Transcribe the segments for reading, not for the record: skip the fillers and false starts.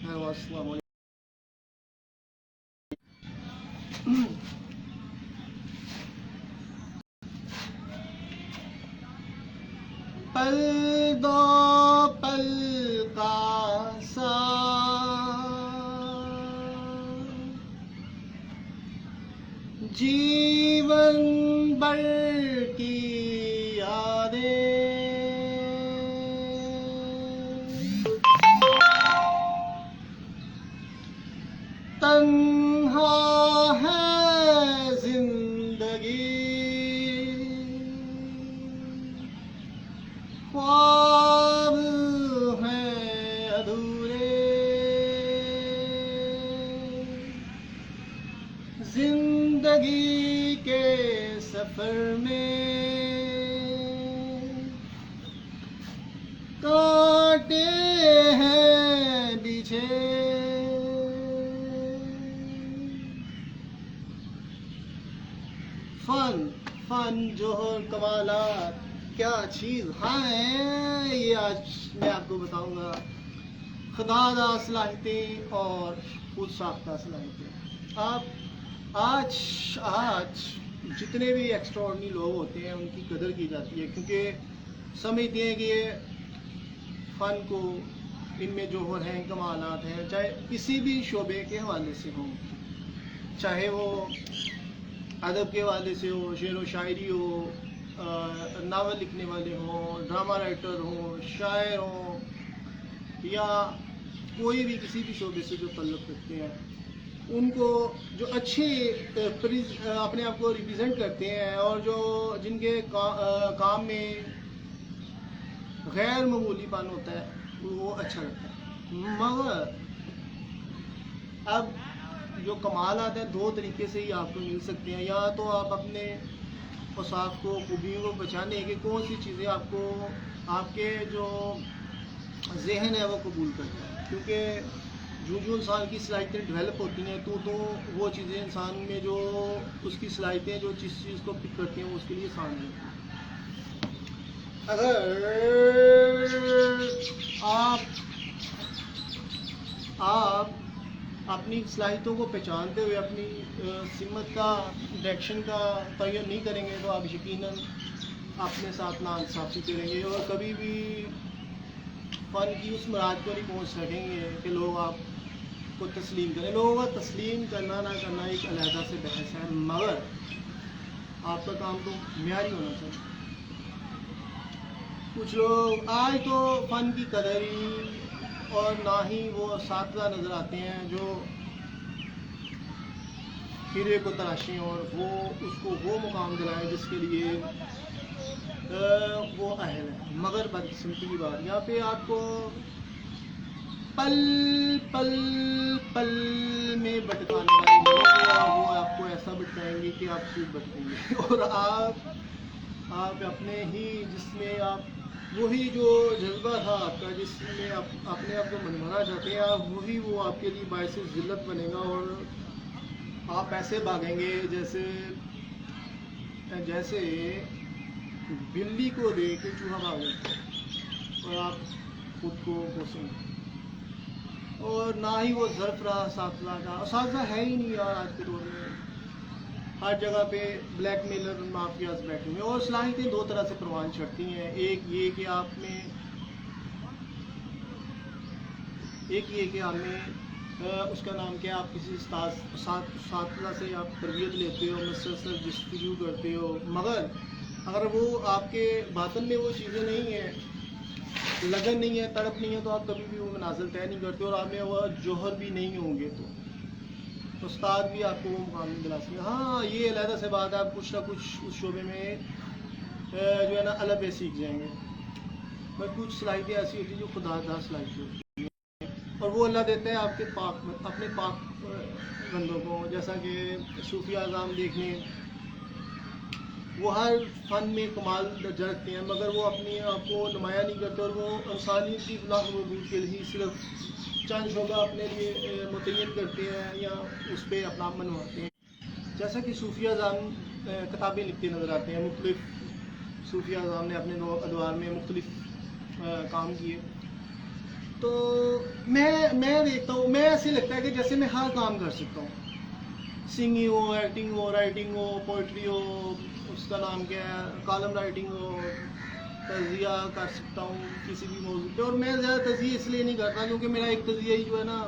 السلام علیکم. پل دو پل کا ساتھ جیون بھر کی یادیں تنہا ہے زندگی خواب ہیں ادھورے زندگی کے سفر میں کانٹے ہیں بچھے فن جوہر کمالات کیا چیز ہیں یہ آج میں آپ کو بتاؤں گا. خدادہ صلاحیتیں اور خود ساختہ صلاحیتیں. آپ آج جتنے بھی ایکسٹراڈنری لوگ ہوتے ہیں ان کی قدر کی جاتی ہے کیونکہ سمجھتے ہیں کہ یہ فن کو ان میں جوہر ہیں کمالات ہیں چاہے کسی بھی شعبے کے حوالے سے ہوں چاہے وہ ادب کے حوالے سے ہو شعر و شاعری ہو ناول لکھنے والے ہوں ڈرامہ رائٹر ہوں شاعر ہوں یا کوئی بھی کسی بھی شعبے سے جو تعلق رکھتے ہیں ان کو جو اچھے اپنے آپ کو ریپرزینٹ کرتے ہیں اور جو جن کے کام میں غیر معمولی پن ہوتا ہے وہ اچھا لگتا ہے. مگر اب جو کمالات ہیں دو طریقے سے ہی آپ کو مل سکتے ہیں. یا تو آپ اپنے اوصاف کو خوبیوں کو پہچانے کہ کون سی چیزیں آپ کو آپ کے جو ذہن ہے وہ قبول کرتا ہے کیونکہ جو انسان کی صلاحیتیں ڈیولپ ہوتی ہیں تو وہ چیزیں انسان میں جو اس کی صلاحیتیں جو جس چیز کو پک کرتی ہیں وہ اس کے لیے آسان ہوتی ہیں. اگر آپ اپنی صلاحیتوں کو پہچانتے ہوئے اپنی سمت کا ڈائریکشن کا تعین نہیں کریں گے تو آپ یقیناً اپنے ساتھ ناانصافی کریں گے اور کبھی بھی فن کی اس مراد کو نہیں پہنچ سکیں گے کہ لوگ آپ کو تسلیم کریں. لوگوں کا تسلیم کرنا نہ کرنا ایک علیحدہ سے بحث ہے مگر آپ کا کام تو معیاری ہونا چاہیے. کچھ لوگ آج تو فن کی قدر ہی اور نہ ہی وہ اساتذہ نظر آتے ہیں جو ہیرے کو تراشیں اور وہ اس کو وہ مقام دلائیں جس کے لیے وہ اہل ہے. مگر بدقسمتی کی بات یہاں پہ آپ کو پل پل پل میں بٹکانے والے لوگ وہ آپ کو ایسا بٹکائیں گے کہ آپ خوب بٹکیں گے اور آپ اپنے ہی جس میں آپ وہی جو جذبہ تھا آپ کا جس میں اپنے آپ کو منوانا چاہتے ہیں آپ وہی وہ آپ کے لیے باعث ذلت بنے گا اور آپ ایسے بھاگیں گے جیسے بلی کو دیکھ کے چوہا بھاگ جاتا ہے اور آپ خود کو کوسیں گے. اور نہ ہی وہ ظرف رہا اساتذہ کا. اساتذہ ہے ہی نہیں یار آج کے دور میں. ہر جگہ پہ بلیک میلر مافیاز بیٹھے ہوئے اور صلاحیتیں دو طرح سے پروان چڑھتی ہیں. ایک یہ کہ آپ میں اس کا نام کیا آپ کسی اساتذہ سے آپ تربیت لیتے ہو مسلسل جستجو کرتے ہو مگر اگر وہ آپ کے باطن میں وہ چیزیں نہیں ہیں لگن نہیں ہے تڑپ نہیں ہے تو آپ کبھی بھی وہ منازل طے نہیں کرتے اور آپ میں وہ جوہر بھی نہیں ہوں گے تو استاد بھی آپ کو وہ مقام نہیں دلا سکتے. ہاں یہ علیحدہ سے بات ہے آپ کچھ نہ کچھ اس شعبے میں جو ہے نا الگ سیکھ جائیں گے مگر کچھ صلاحیتیں ایسی ہوتی ہیں جو خدا دار صلاحیتیں ہوتی ہیں اور وہ اللہ دیتے ہیں آپ کے اپنے پاک بندوں کو. جیسا کہ صوفیہ اعظام دیکھ لیں وہ ہر فن میں کمال درجہ رکھتے ہیں مگر وہ اپنے آپ کو نمایاں نہیں کرتے اور وہ انسانیت کی فلاح و بہبود کے لیے صرف چند شعبہ اپنے لیے متعین کرتے ہیں یا اس پہ اپنا منواتے ہیں. جیسا کہ صوفیہ اعظام کتابیں لکھتے نظر آتے ہیں. مختلف صوفیہ اعظام نے اپنے ادوار میں مختلف کام کیے تو میں دیکھتا ہوں, میں ایسے لگتا ہے کہ جیسے میں ہر کام کر سکتا ہوں, سنگنگ ہو, ایکٹنگ ہو, رائٹنگ ہو, پوئٹری ہو, اس کا نام کیا ہے, کالم رائٹنگ ہو, تجزیہ کر سکتا ہوں کسی بھی موضوع پہ. اور میں زیادہ تجزیہ اس لیے نہیں کرتا کیونکہ میرا ایک تجزیہ ہی جو ہے نا,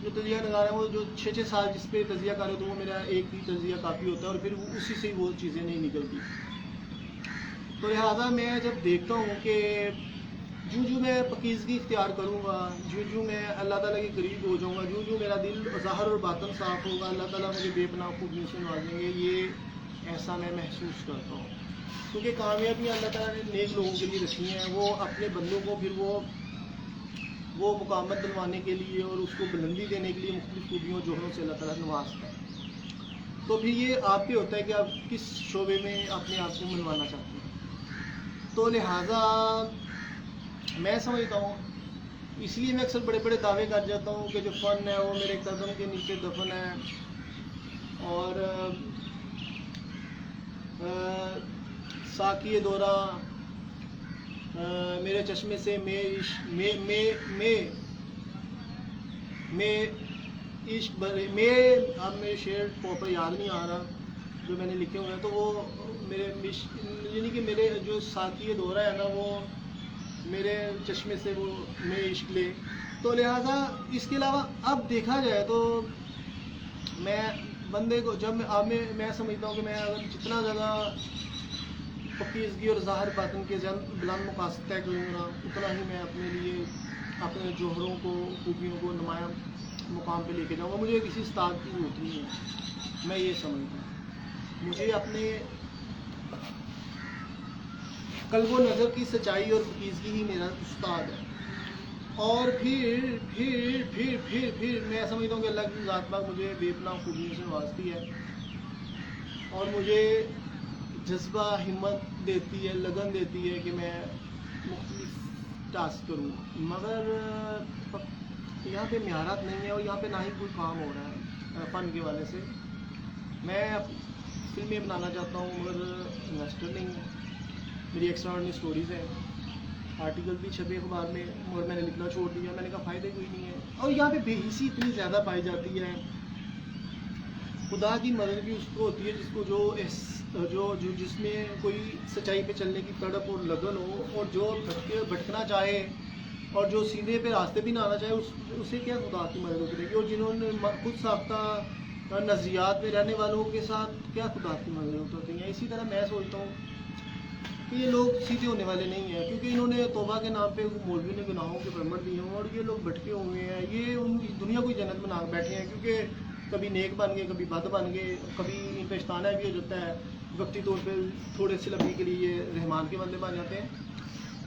جو تجزیہ نگار ہے وہ جو 6 سال جس پہ تجزیہ کر تو وہ میرا ایک ہی تجزیہ کافی ہوتا ہے اور پھر اسی سے وہ چیزیں نہیں نکلتی. تو لہٰذا میں جب دیکھتا ہوں کہ جو میں پاکیزگی اختیار کروں گا, جو میں اللہ تعالیٰ کے قریب ہو جاؤں گا, جو میرا دل ظاہر اور باطن صاف ہوگا, اللہ تعالیٰ مجھے بے پناہ خوبیوں سے نوازیں گے, یہ ایسا میں محسوس کرتا ہوں. کیونکہ کامیابیاں اللہ تعالیٰ نے نیک لوگوں کے لیے رکھی ہیں, وہ اپنے بندوں کو پھر وہ مقامت دلوانے کے لیے اور اس کو بلندی دینے کے لیے مختلف خوبیوں جوہروں سے اللہ تعالیٰ نوازتا ہے. تو پھر یہ آپ پہ ہوتا ہے کہ آپ کس شعبے میں اپنے آپ کو منوانا چاہتے ہیں. تو لہٰذا میں سمجھتا ہوں, اس لیے میں اکثر بڑے بڑے دعوے کر جاتا ہوں کہ جو فن ہے وہ میرے قدم کے نیچے دفن ہے, اور ساقی دورہ میرے چشمے سے میں عشق بھرے میں, اب میرے شعر پراپر یاد نہیں آ رہا جو میں نے لکھے ہوئے ہیں, تو وہ میرے یعنی کہ میرے جو ساقی دورہ ہے نا وہ میرے چشمے سے وہ میں عشق لے. تو لہٰذا اس کے علاوہ اب دیکھا جائے تو میں بندے کو جب میں سمجھتا ہوں کہ میں اگر جتنا زیادہ پاکیزگی اور ظاہر باطن کے بلند مقاصد طے کروں گا اتنا ہی میں اپنے لیے اپنے جوہروں کو, خوبیوں کو نمایاں مقام پہ لے کے جاؤں گا. مجھے کسی استاد کی ضرورت نہیں ہے, میں یہ سمجھتا ہوں. مجھے اپنے قلب و نظر کی سچائی اور پاکیزگی ہی میرا استاد ہے. اور پھر میں سمجھتا ہوں کہ اللہ کی ذات پاک مجھے بے پناہ خوبیوں سے نوازتی ہے اور مجھے جذبہ ہمت دیتی ہے, لگن دیتی ہے کہ میں مختلف ٹاسک کروں. مگر یہاں پہ معیارات نہیں ہے اور یہاں پہ نہ ہی کوئی کام ہو رہا ہے فن کے والے سے. میں فلمیں بنانا چاہتا ہوں مگر انویسٹر نہیں ہے. میری ایکسٹرا سٹوریز ہیں, آرٹیکل بھی چھپے اخبار میں, مگر میں نے لکھنا چھوڑ دیا. میں نے کہا فائدہ کوئی نہیں ہے. اور یہاں پہ بے حسی اتنی زیادہ پائی جاتی ہے. خدا کی مدد بھی اس کو ہوتی ہے جس کو جس میں کوئی سچائی پہ چلنے کی تڑپ اور لگن ہو, اور جو بھٹکنا چاہے اور جو سیدھے پہ راستے بھی نہ آنا چاہے اسے کیا خدا کی مدد کرے گی. اور جنہوں نے خود ساختہ نظریات میں رہنے والوں کے ساتھ کیا خدا کی مدد ہوتی ہے. اسی طرح میں سوچتا ہوں کہ یہ لوگ سیدھے ہونے والے نہیں ہیں, کیونکہ انہوں نے توبہ کے نام پہ مولوی نے گناہوں کے پرمٹ دیے ہوں, اور یہ لوگ بھٹکے ہوئے ہیں. یہ ان دنیا کو جنت بنا بیٹھے ہیں, کیونکہ کبھی نیک بن گئے, کبھی بد بن گئے, کبھی ان پہ اشتانہ بھی ہو جاتا ہے. وقتی طور پہ تھوڑے سے لمبی کے لیے یہ رحمان کے بندے بن جاتے ہیں.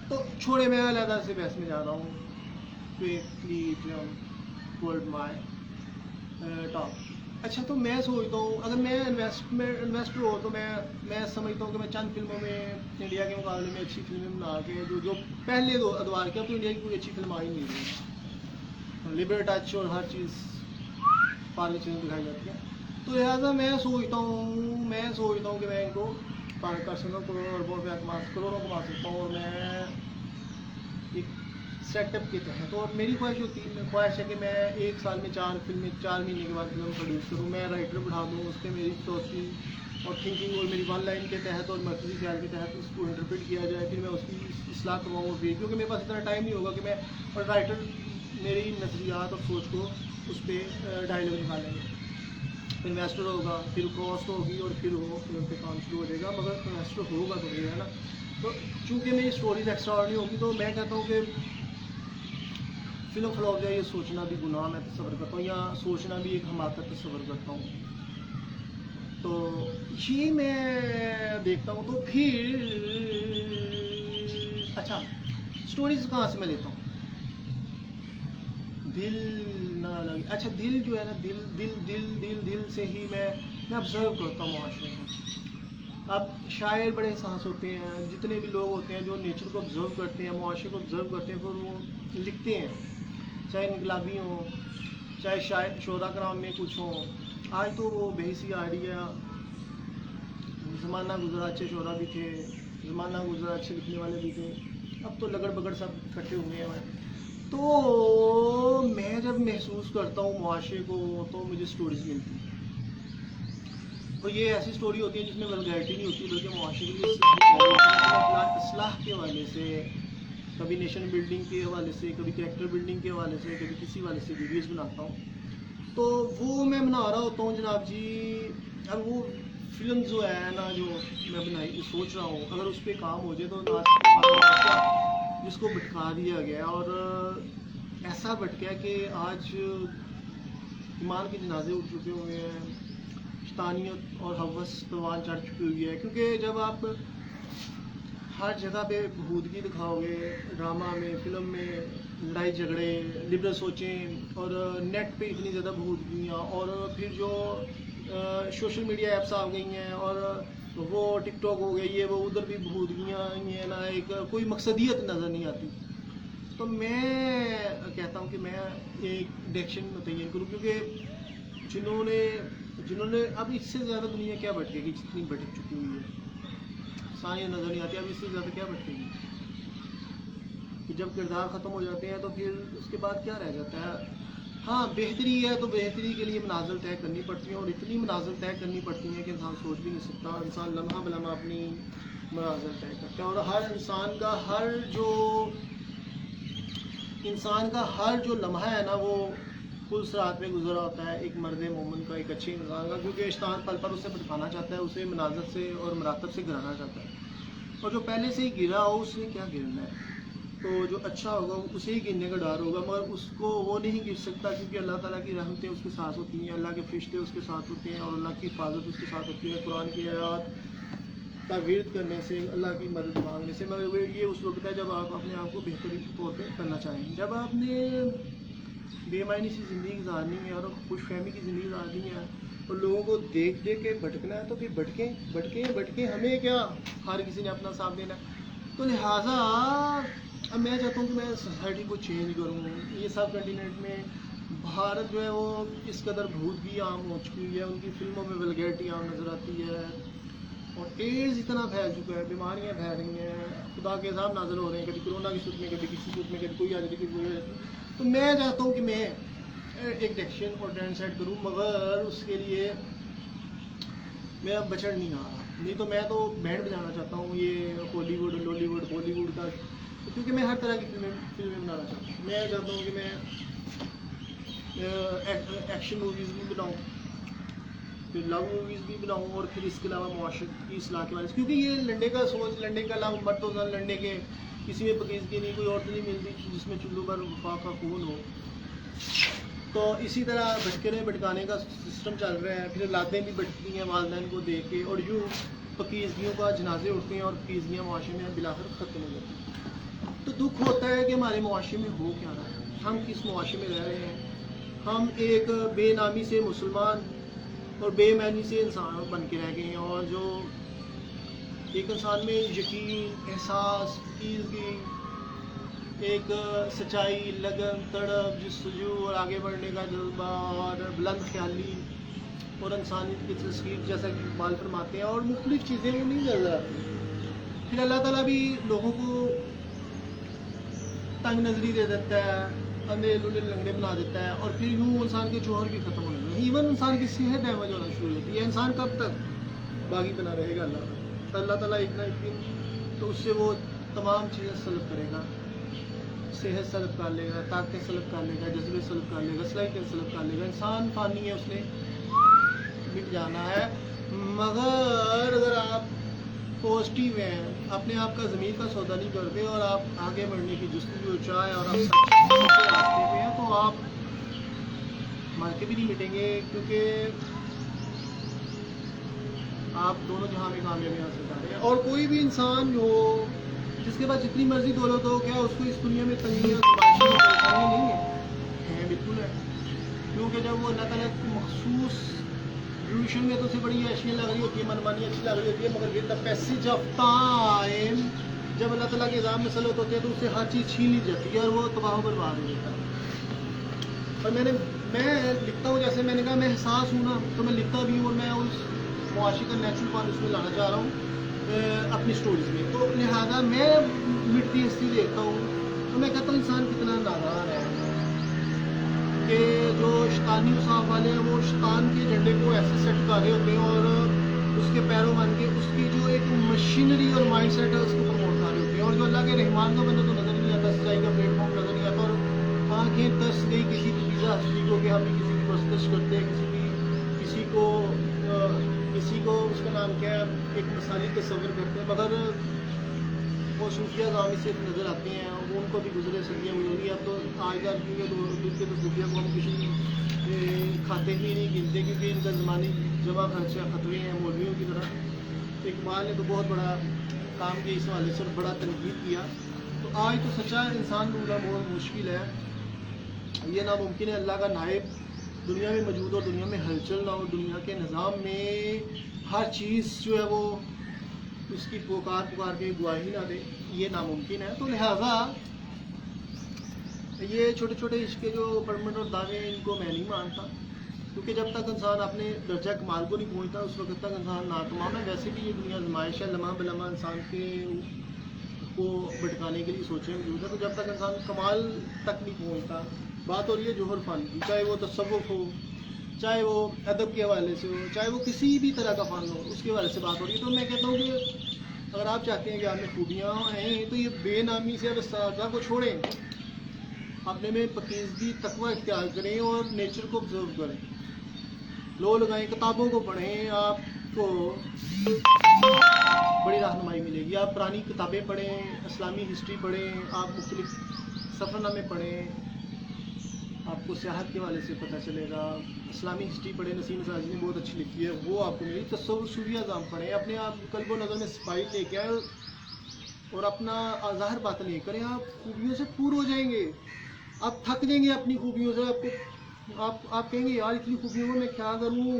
تو چھوڑے, میں علیحدہ سے بحث میں جا رہا ہوں. ورلڈ مائی ٹاپ. اچھا, تو میں سوچتا ہوں اگر میں انویسٹر ہو تو میں سمجھتا ہوں کہ میں چند فلموں میں انڈیا کے مقابلے میں اچھی فلمیں بنا کے جو پہلے دو ادوار کیا, تو انڈیا کی کوئی اچھی فلم آئی نہیں رہی. لبر ٹچ اور ہر چیز فارغ چیزیں دکھائی جاتی ہیں. تو لہٰذا میں سوچتا ہوں کہ میں ان کو کر سکتا ہوں, کروڑوں کما سکتا ہوں. اور میں ایک سیٹ اپ کے تحت, اور میری خواہش ہے کہ میں ایک سال میں 4 فلمیں 4 مہینے کے بعد فلم پروڈیوس کروں. میں رائٹر بڑھا دوں, اس پہ میری سوچی اور تھنکنگ اور میری 1 لائن کے تحت اور مرکزی خیال کے تحت اس کو انٹرپریٹ کیا جائے. پھر میں اس کی اصلاح کرواؤں اور پھر, کیونکہ میرے پاس اتنا ٹائم نہیں ہوگا کہ میں, اور رائٹر میری نظریات اور سوچ کو اس پہ ڈائلاگ نکالیں گے. انویسٹر ہوگا, پھر کاسٹ ہوگی, اور پھر وہ فلم پہ کام شروع ہو جائے گا. مگر انویسٹر ہوگا تو یہ ہے نا. تو چونکہ میری اسٹوریز ایکسٹرا آرڈنری ہوگی, تو میں کہتا ہوں کہ فلم فلاپ جائے یہ سوچنا بھی گناہ میں تصور کرتا ہوں, یا سوچنا بھی ایک حماقت تصور کرتا ہوں. تو یہ میں دیکھتا ہوں. تو پھر اچھا, اسٹوریز کہاں سے میں لیتا ہوں؟ دل نہ لگے. اچھا, دل جو ہے نا, دل سے ہی میں آبزرو کرتا ہوں معاشرے میں. اب شاعر بڑے احساس ہوتے ہیں, جتنے بھی لوگ ہوتے ہیں جو نیچر کو آبزرو کرتے ہیں, معاشرے کو آبزرو کرتے ہیں, پھر وہ لکھتے ہیں. چاہے انقلابی ہوں, چاہے شعراء کرام میں کچھ ہوں. آج تو وہ بحثی آئیڈیا, زمانہ گزرا اچھے شعراء بھی تھے, زمانہ گزرا اچھے لکھنے والے بھی تھے, اب تو لگڑ بگڑ سب اکٹھے ہوئے ہیں. تو میں جب محسوس کرتا ہوں معاشرے کو تو مجھے سٹوریز ملتی ہیں، اور یہ ایسی سٹوری ہوتی ہے جس میں ولگیرٹی نہیں ہوتی بلکہ معاشرے کے لیے اصلاح کے حوالے سے، کبھی نیشن بلڈنگ کے حوالے سے، کبھی کریکٹر بلڈنگ کے حوالے سے، کبھی کسی حوالے سے ویڈیوز بناتا ہوں. تو وہ میں بنا رہا ہوتا ہوں جناب جی. اب وہ فلم جو ہے نا جو میں بنائی سوچ رہا ہوں، اگر اس پہ کام ہو جائے تو جس کو بھٹکا دیا گیا اور ایسا بھٹکا کہ آج ایمان کے جنازے اٹھ چکے ہوئے ہیں، شیطانیت اور ہوس پروان چڑھ چکی ہوئی ہے. کیونکہ جب آپ ہر جگہ پہ بہودگی دکھاؤ گے، ڈرامہ میں، فلم میں لڑائی جھگڑے، لبرل سوچیں، اور نیٹ پہ اتنی زیادہ بہودگیاں، اور پھر جو سوشل میڈیا ایپس آ گئی ہیں، اور وہ ٹک ٹاک ہو گئی ہے، وہ ادھر بھی بہودگیاں ہیں نا، ایک کوئی مقصدیت نظر نہیں آتی. تو میں کہتا ہوں کہ میں ایک ڈائریکشن متعین کروں، کیونکہ جنہوں نے اب اس سے زیادہ دنیا کیا بھٹکے گی جتنی بھٹک چکی ہوئی ہے، ساری نظر نہیں آتی. اب اس سے زیادہ کیا بھٹکے گی کہ جب کردار ختم ہو جاتے ہیں تو پھر اس کے بعد کیا رہ جاتا ہے. ہاں بہتری ہے تو بہتری کے لیے منازل طے کرنی پڑتی ہیں، اور اتنی منازل طے کرنی پڑتی ہیں کہ انسان سوچ بھی نہیں سکتا. انسان لمحہ بلمحہ اپنی منازل طے کرتا ہے، اور ہر انسان کا ہر جو لمحہ ہے نا وہ پل صراط پہ گزرا ہوتا ہے ایک مرد مومن کا، ایک اچھے انسان کا، کیونکہ شیطان پل پر اسے بھٹکانا چاہتا ہے، اسے منازل سے اور مراتب سے گرانا چاہتا ہے. اور جو پہلے سے ہی گرا ہو اس نے کیا گرنا ہے. تو جو اچھا ہوگا اسے ہی گرنے کا ڈر ہوگا، مگر اس کو وہ نہیں گر سکتا، کیونکہ اللہ تعالیٰ کی رحمتیں اس کے ساتھ ہوتی ہیں، اللہ کے فرشتے اس کے ساتھ ہوتے ہیں، اور اللہ کی حفاظت اس کے ساتھ ہوتی ہے. قرآن کی آیات کا ورد کرنے سے، اللہ کی مدد مانگنے سے. مگر یہ اس وقت ہے جب آپ اپنے آپ کو بہترین طور پہ کرنا چاہیں. جب آپ نے بے معنی سی زندگی گزارنی ہے اور خوش فہمی کی زندگی گزارنی ہے اور لوگوں کو دیکھ دیکھ کے بھٹکنا ہے، تو پھر بھٹکیں ہمیں کیا، ہر کسی نے اپنا ساتھ دینا ہے. تو لہٰذا اب میں چاہتا ہوں کہ میں سوسائٹی کو چینج کروں. یہ سب کنٹیننٹ میں بھارت جو ہے وہ اس قدر بہودگی عام ہو چکی ہے، ان کی فلموں میں ولگیرٹی عام نظر آتی ہے، اور ایڈز اتنا پھیل چکا ہے، بیماریاں پھیل رہی ہیں، خدا کے عذاب نازل ہو رہے ہیں، کبھی کرونا کی صورت میں، کبھی کسی صورت میں، کبھی کوئی آ جاتی، کبھی کوئی آ جاتی. تو میں چاہتا ہوں کہ میں ایک ڈائریکشن اور ٹرینڈ سیٹ کروں، مگر اس کے لیے میں اب بچڑ نہیں آ رہا. نہیں تو میں تو بینڈ بجانا چاہتا ہوں، یہ Hollywood, Lollywood, Bollywood کا، کیونکہ میں ہر طرح کی فلمیں بنانا چاہتا ہوں. میں چاہتا ہوں کہ میں ایکشن موویز بھی بناؤں، پھر لو موویز بھی بناؤں، اور پھر اس کے علاوہ معاشرت کی اصلاح کے بارے سے. کیونکہ یہ لنڈے کا سوچ، لنڈے کا لام مرد و زن لڑنے کے، کسی میں پکیزگی نہیں، کوئی عورت نہیں ملتی جس میں چلو پر وفا کا خون ہو. تو اسی طرح بھٹکانے کا سسٹم چل رہا ہے. پھر اولادیں بھی بھٹکتی ہیں والدین کو دیکھ کے، اور یوں پکیزگیوں کا جنازے اٹھتے ہیں، اور پکیزگیاں معاشرے میں بلاخر ختم ہو جاتی ہیں. تو دکھ ہوتا ہے کہ ہمارے معاشرے میں ہو کیا رہا ہے، ہم کس معاشرے میں رہ رہے ہیں. ہم ایک بے نامی سے مسلمان اور بے معنی سے انسان بن کے رہ گئے ہیں، اور جو ایک انسان میں یقین، احساس، پکیزگی، ایک سچائی، لگن، تڑپ، جستجو اور آگے بڑھنے کا جذبہ، اور بلند خیالی اور انسانیت کی تصویر، جیسا کہ اقبال فرماتے ہیں، اور مختلف چیزیں وہ نہیں نظر آتی. پھر اللہ تعالیٰ بھی لوگوں کو تنگ نظری دے دیتا ہے، اندھے لولے لنگڑے بنا دیتا ہے، اور پھر یوں انسان کے جوہر بھی ختم ہونے لگے. ایون انسان کی صحت ڈیمیج ہونا شروع ہوتی ہے. انسان کب تک باغی بنا رہے گا؟ اللہ تعالیٰ ایک نہ ایک دن تو اس سے وہ تمام چیزیں سلب کرے گا. صحت سلب کر لے گا، طاقت سلب کر لے گا، جذبے سلب کر لے گا، صلاحیت سلب کر لے گا. انسان فانی ہے، اس نے مٹ جانا ہے. مگر اگر آپ پازیٹیو ہیں، اپنے آپ کا ضمیر کا سودا نہیں کرتے، اور آپ آگے بڑھنے کی جستجو چاہے، اور آپ سچے راستے پہ ہیں، تو آپ مر کے بھی نہیں مٹیں گے، کیونکہ آپ دونوں جہاں میں کامیابی حاصل کر رہے ہیں. اور کوئی بھی انسان ہو جس کے پاس جتنی مرضی دولت ہو، کیا اس کو اس دنیا میں تنگیاں پریشانی نہیں ہے؟ بالکل ہے. کیونکہ جب وہ اللہ تعالیٰ کی مخصوص ریولیوشن میں تو اسے بڑی اشیاء لگ رہی ہوتی ہے، منمانی اچھی لگ رہی ہوتی ہے، مگر with the passage of time جب اللہ تعالیٰ کے عذاب مسلط ہوتے ہیں تو اس سے ہر چیز چھین لی جاتی ہے، اور وہ تباہ و برباد ہو جاتا ہے. اور میں لکھتا ہوں، جیسے میں نے کہا میں احساس ہوں نا، تو میں لکھتا بھی ہوں، اور میں اس معاشی کا نیچرل پان اس میں لانا چاہ رہا ہوں اپنی سٹوریز میں. تو لہٰذا میں مٹتی ہستی دیکھتا ہوں تو میں کہتا ہوں انسان کتنا نادان ہے کہ جو شیطانی اصحاب والے ہیں وہ شیطان کے جھنڈے کو ایسے سیٹ کر رہے ہوتے ہیں اور اس کے پیروں بن کے اس کی جو ایک مشینری اور مائنڈ سیٹ ہے اس کو پروموٹ کر رہے ہوتے ہیں، اور جو اللہ کے رحمان کا بندہ تو نظر نہیں آتا، سچائی کا پلیٹ فارم نظر نہیں آتا، اور آنکھیں ترس گئی کسی بھی پیزا ہستی کو کہ ہم بھی کسی کی پرستش کرتے ہیں، کسی کو اس کا نام کیا ہے ایک مثالی تصور کرتے ہیں، مگر وہ صوفیہ گامی صرف نظر آتے ہیں، وہ ان کو بھی گزرے صدیاں گزری. اب تو آج کل کیونکہ دور کے تو صوفیہ کو ہم کسی کھاتے ہی نہیں گنتے کیونکہ ان کا زمانی جمع خرچہ خطرے ہیں مولویوں کی طرح. اقبال نے تو بہت بڑا کام کیا اس حوالے سے، بڑا تنقید کیا. تو آج تو سچا انسان ڈھونڈنا بہت مشکل ہے، یہ ناممکن ہے. اللہ کا نائب دنیا میں موجود ہو، دنیا میں ہلچل نہ ہو، دنیا کے نظام میں ہر چیز جو ہے وہ اس کی پکار کے گواہی نہ دے، یہ ناممکن ہے. تو لہٰذا یہ چھوٹے چھوٹے عشق کے جو پرمنٹ اور دعوے ہیں ان کو میں نہیں مانتا، کیونکہ جب تک انسان اپنے درجہ کمال کو نہیں پہنچتا اس وقت تک انسان ناتمام ہے. ویسے بھی یہ دنیا آزمائش ہے، لمحہ بلمحہ انسان کو بھٹکانے کے لیے سوچیں موجود ہے. تو جب تک انسان کمال تک نہیں پہنچتا، بات ہو رہی ہے جوہر فن کی، چاہے وہ تصوف ہو، چاہے وہ ادب کے حوالے سے ہو، چاہے وہ کسی بھی طرح کا فن ہو، اس کے حوالے سے بات ہو رہی ہے. تو میں کہتا ہوں کہ اگر آپ چاہتے ہیں کہ آپ میں خوبیاں ہیں تو یہ بے نامی سے اب استعداد کو چھوڑیں، اپنے میں پاکیزگی تقوی اختیار کریں اور نیچر کو آبزرو کریں، لو لگائیں، کتابوں کو پڑھیں، آپ کو بڑی رہنمائی ملے گی. آپ پرانی کتابیں پڑھیں، اسلامی ہسٹری پڑھیں، آپ مختلف سفر نامے پڑھیں، آپ کو سیاحت کے حوالے سے پتہ چلے گا. اسلامی ہسٹری پڑھیں، نسیم سازی نے بہت اچھی لکھی ہے، وہ آپ کو ملے گی. تصور صوفیہ نظام پڑھیں، اپنے آپ قلب و نظر میں صفائی لے کے آئیں اور اپنا ظاہر باتیں نہیں کریں، آپ خوبیوں سے پور ہو جائیں گے. آپ تھک جائیں گے اپنی خوبیوں سے، آپ کہیں گے یار اتنی خوبیوں میں میں کیا کروں.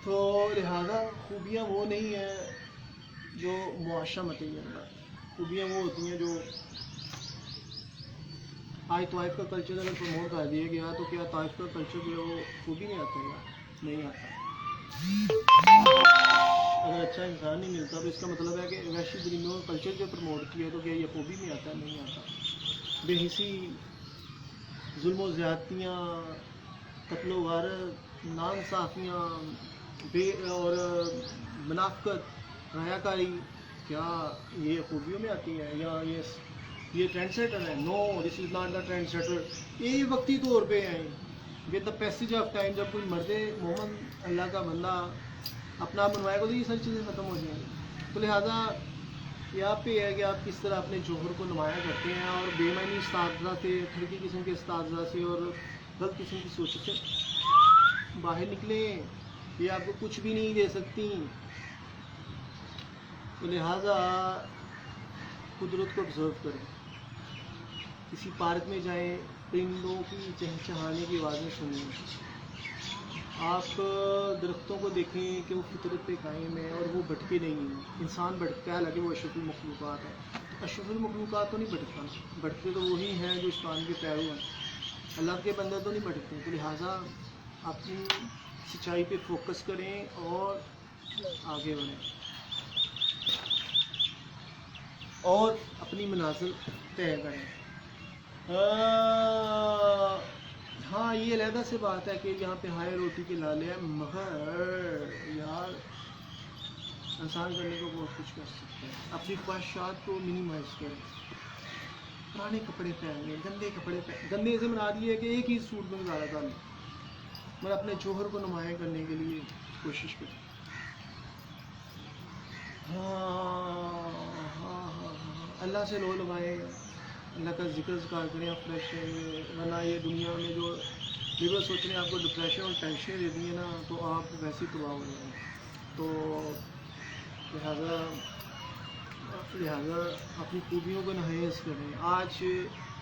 تو لہذا خوبیاں وہ نہیں ہیں جو معاشرہ متعین ہے، خوبیاں وہ ہوتی ہیں جو آج طائف کا کلچر اگر پروموٹ کر دیا گیا تو کیا طائف کا کلچر جو ہے وہ خوبی نہیں آتا ہے؟ نہیں آتا. اگر اچھا انسان نہیں ملتا تو اس کا مطلب ہے کہ وحشی درندوں کا کلچر جو پروموٹ کیا تو کیا یہ خوبی میں آتا ہے؟ نہیں آتا. بے حسی، ظلم و زیادتیاں، قتل و غارت، ناانصافیاں اور منافقت، ریاکاری، کیا یہ خوبیوں میں آتی ہے یا یہ ٹرینڈ سیٹر ہے؟ No, this is not the trend setter. یہ وقتی طور پہ ہیں. With the passage of time جب کوئی مرد مومن اللہ کا بندہ اپنا آپ بنوائے گا تو یہ ساری چیزیں ختم ہو جائیں گی. تو لہٰذا یہ آپ پہ ہے کہ آپ کس طرح اپنے جوہر کو نمایاں کرتے ہیں اور بے معنی استادہ سے، کھڑکی قسم کے استادہ سے اور غلط قسم کی سوچ سے باہر نکلیں. یہ آپ کو کچھ بھی نہیں دے سکتی. تو لہٰذا قدرت کو آبزرو کریں، کسی پارک میں جائیں، پرندوں کی چہچہانے کی آوازیں سنیں، آپ درختوں کو دیکھیں کہ وہ فطرت پہ قائم ہے اور وہ بھٹکے نہیں ہیں. انسان بھٹکتا ہے حالانکہ وہ اشرف المخلوقات ہے. اشرف المخلوقات تو نہیں بھٹکتا، بھٹکتے تو وہی ہیں جو شیطان کے پیرو ہیں، اللہ کے بندے تو نہیں بھٹکتے. تو لہٰذا اپنی سچائی پہ فوکس کریں اور آگے بڑھیں اور اپنی منازل طے کریں. ہاں یہ علیحدہ سے بات ہے کہ یہاں پہ ہائے روٹی کے لالے ہیں، مگر یار انسان کرنے کو بہت کچھ کر سکتا ہے. اپنی خواہشات کو منیمائز کریں. پرانے کپڑے پہن لیں، گندے کپڑے گندے سے مراد یہ ہے کہ ایک ہی سوٹ میں گزارا کر لیں، مگر اپنے جوہر کو نمایاں کرنے کے لیے کوشش کریں. اللہ سے لو لگائیں، اللہ کا ذکر ذکار کریں، آپ فریش رہیں. ورنہ یہ دنیا میں جو لیبر سوچ رہے ہیں آپ کو ڈپریشن اور ٹینشن دے دی ہے نا، تو آپ ویسے ہی تباہ ہو جائیں گے. تو لہٰذا اپنی خوبیوں کو انہانس کریں. آج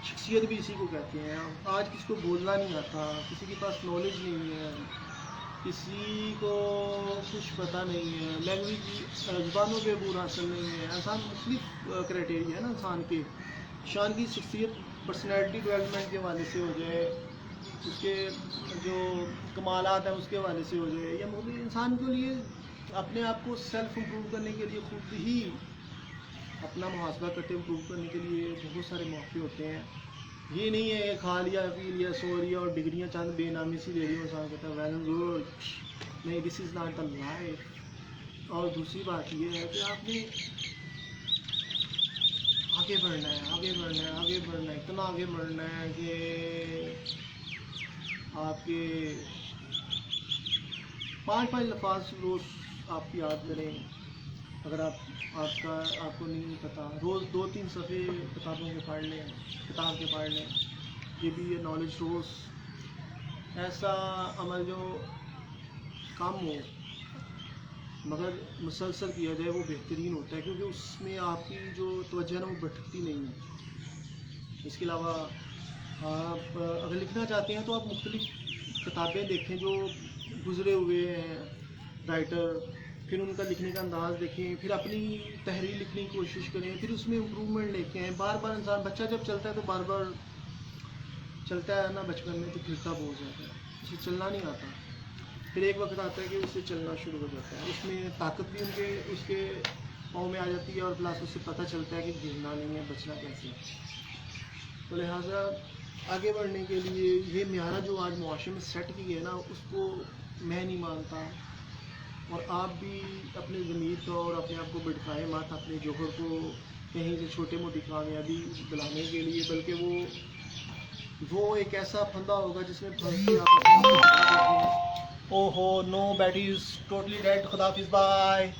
شخصیت بھی اسی کو کہتے ہیں. آج کسی کو بولنا نہیں آتا، کسی کے پاس نالج نہیں ہے، کسی کو کچھ پتہ نہیں ہے، لینگویج زبانوں پہ عبور حاصل نہیں ہے. انسان مختلف کرائٹیریا ہے نا انسان کے. انسان کی شخصیت پرسنالٹی ڈیولپمنٹ کے حوالے سے ہو جائے، اس کے جو کمالات ہیں اس کے حوالے سے ہو جائے، یا انسان کے لیے اپنے آپ کو سیلف امپروو کرنے کے لیے خود ہی اپنا محاسبہ کرتے امپروو کرنے کے لیے بہت سارے موقع ہوتے ہیں. یہ نہیں ہے کھا لیا پی لیا سو لیا اور ڈگریاں چند بے نامی سی لے لی اور انسان کہتا ہے ویل اینڈ گڈ. نہیں, دس از ناٹ دا لائف. اور دوسری بات یہ ہے کہ آپ نے آگے بڑھنا ہے, آگے بڑھنا ہے, آگے بڑھنا ہے, اتنا آگے بڑھنا ہے کہ آپ کے 5 لفاظ روز آپ یاد کریں. اگر آپ کو نہیں پتہ, روز 2-3 صفحے کتابوں کے پڑھ لیں, کتاب کے پڑھ لیں. یہ بھی ہے نالج. روز ایسا عمل جو کم ہو مگر مسلسل کیا جائے وہ بہترین ہوتا ہے, کیونکہ اس میں آپ کی جو توجہ ہے نا وہ بھٹکتی نہیں ہے. اس کے علاوہ آپ اگر لکھنا چاہتے ہیں تو آپ مختلف کتابیں دیکھیں جو گزرے ہوئے ہیں رائٹر, پھر ان کا لکھنے کا انداز دیکھیں, پھر اپنی تحریر لکھنے کی کوشش کریں, پھر اس میں امپرومنٹ لے کے آئیں. بار بار انسان بچہ جب چلتا ہے تو بار بار چلتا ہے نا بچپن میں, تو پھرتا بہت جاتا ہے, اسے چلنا نہیں آتا. پھر ایک وقت آتا ہے کہ اسے چلنا شروع ہو جاتا ہے, اس میں طاقت بھی اس کے پاؤں میں آ جاتی ہے, اور پلس اس سے پتہ چلتا ہے کہ گرنا نہیں ہے, بچنا کیسے ہے. تو لہٰذا آگے بڑھنے کے لیے یہ معیار جو آج معاشرے میں سیٹ کی ہے نا, اس کو میں نہیں مانتا. اور آپ بھی اپنے ضمیر کو اور اپنے آپ کو بٹھائیں مت اپنے جوہر کو کہیں سے چھوٹے موٹی کامیابی دلانے کے لیے, بلکہ وہ ایک ایسا پھندا ہوگا جس میں پھنس کے آپ اپنے آپ کو. اوہو نو بیٹی از ٹوٹلی ڈیڈ. خدا حافظ, بائے.